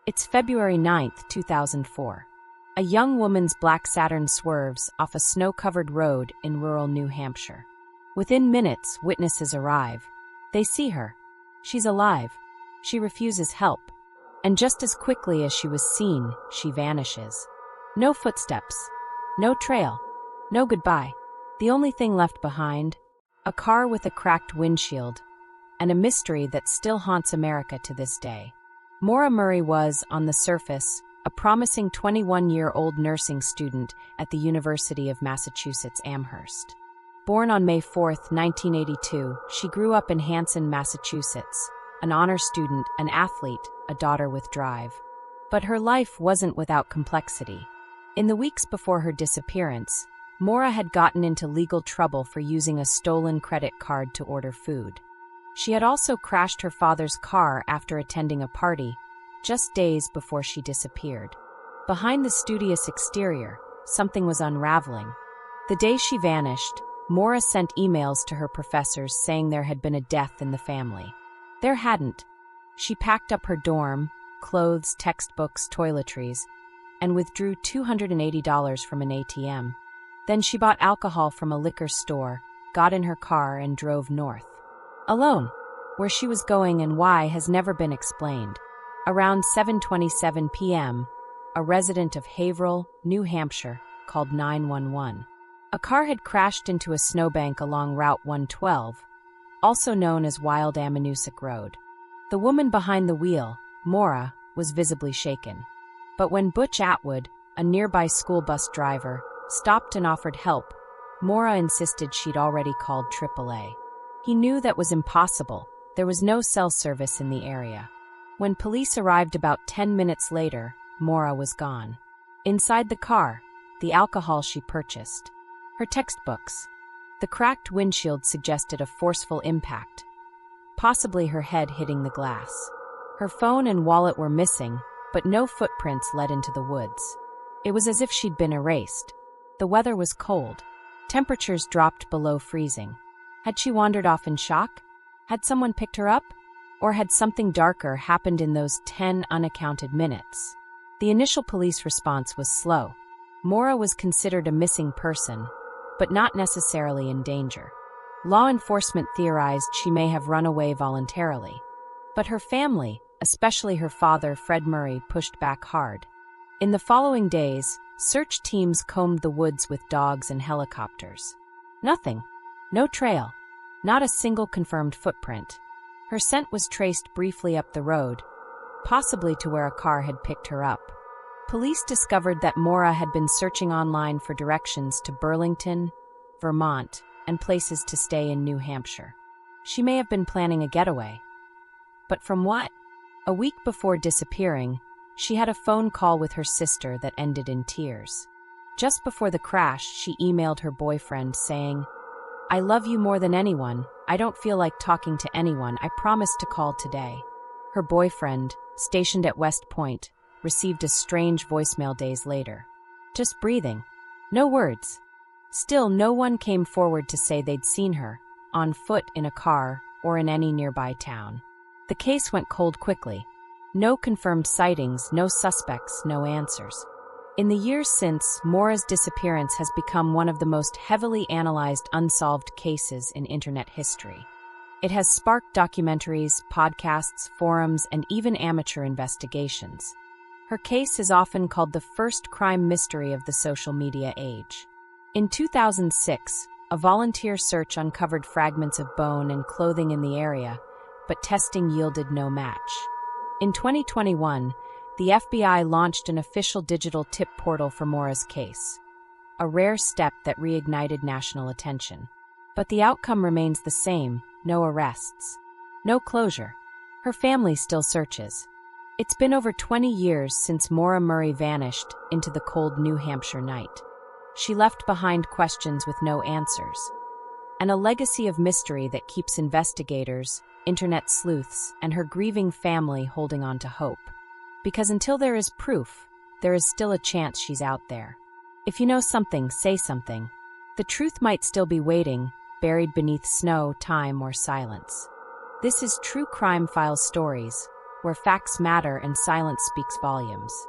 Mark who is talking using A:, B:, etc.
A: It's February 9th, 2004. A young woman's black Saturn swerves off a snow-covered road in rural New Hampshire. Within minutes, witnesses arrive. They see her. She's alive. She refuses help. And just as quickly as she was seen, she vanishes. No footsteps. No trail. No goodbye. The only thing left behind, a car with a cracked windshield, and a mystery that still haunts America to this day. Maura Murray was, on the surface, a promising 21-year-old nursing student at the University of Massachusetts Amherst. Born on May 4, 1982, she grew up in Hanson, Massachusetts, an honor student, an athlete, a daughter with drive. But her life wasn't without complexity. In the weeks before her disappearance, Maura had gotten into legal trouble for using a stolen credit card to order food. She had also crashed her father's car after attending a party, just days before she disappeared. Behind the studious exterior, something was unraveling. The day she vanished, Maura sent emails to her professors saying there had been a death in the family. There hadn't. She packed up her dorm, clothes, textbooks, toiletries, and withdrew $280 from an ATM. Then she bought alcohol from a liquor store, got in her car, and drove north. Alone. Where she was going and why has never been explained. Around 7:27 p.m., a resident of Haverhill, New Hampshire, called 911. A car had crashed into a snowbank along Route 112, also known as Wild Amanuensis Road. The woman behind the wheel, Maura, was visibly shaken. But when Butch Atwood, a nearby school bus driver, stopped and offered help, Maura insisted she'd already called AAA. He knew that was impossible. There was no cell service in the area. When police arrived about 10 minutes later, Maura was gone. Inside the car, the alcohol she purchased, her textbooks. The cracked windshield suggested a forceful impact, possibly her head hitting the glass. Her phone and wallet were missing, but no footprints led into the woods. It was as if she'd been erased. The weather was cold. Temperatures dropped below freezing. Had she wandered off in shock? Had someone picked her up? Or had something darker happened in those 10 unaccounted minutes? The initial police response was slow. Maura was considered a missing person, but not necessarily in danger. Law enforcement theorized she may have run away voluntarily. But her family, especially her father, Fred Murray, pushed back hard. In the following days, search teams combed the woods with dogs and helicopters. Nothing. No trail. Not a single confirmed footprint. Her scent was traced briefly up the road, possibly to where a car had picked her up. Police discovered that Maura had been searching online for directions to Burlington, Vermont, and places to stay in New Hampshire. She may have been planning a getaway. But from what? A week before disappearing, she had a phone call with her sister that ended in tears. Just before the crash, she emailed her boyfriend saying, "I love you more than anyone. I don't feel like talking to anyone. I promised to call today." Her boyfriend, stationed at West Point, received a strange voicemail days later. Just breathing. No words. Still, no one came forward to say they'd seen her, on foot, in a car, or in any nearby town. The case went cold quickly. No confirmed sightings, no suspects, no answers. In the years since, Maura's disappearance has become one of the most heavily analyzed unsolved cases in internet history. It has sparked documentaries, podcasts, forums, and even amateur investigations. Her case is often called the first crime mystery of the social media age. In 2006, a volunteer search uncovered fragments of bone and clothing in the area, but testing yielded no match. In 2021, the FBI launched an official digital tip portal for Maura's case, a rare step that reignited national attention. But the outcome remains the same: no arrests, no closure. Her family still searches. It's been over 20 years since Maura Murray vanished into the cold New Hampshire night. She left behind questions with no answers, and a legacy of mystery that keeps investigators, internet sleuths, and her grieving family holding on to hope. Because until there is proof, there is still a chance she's out there. If you know something, say something. The truth might still be waiting, buried beneath snow, time, or silence. This is True Crime Files Stories, where facts matter and silence speaks volumes.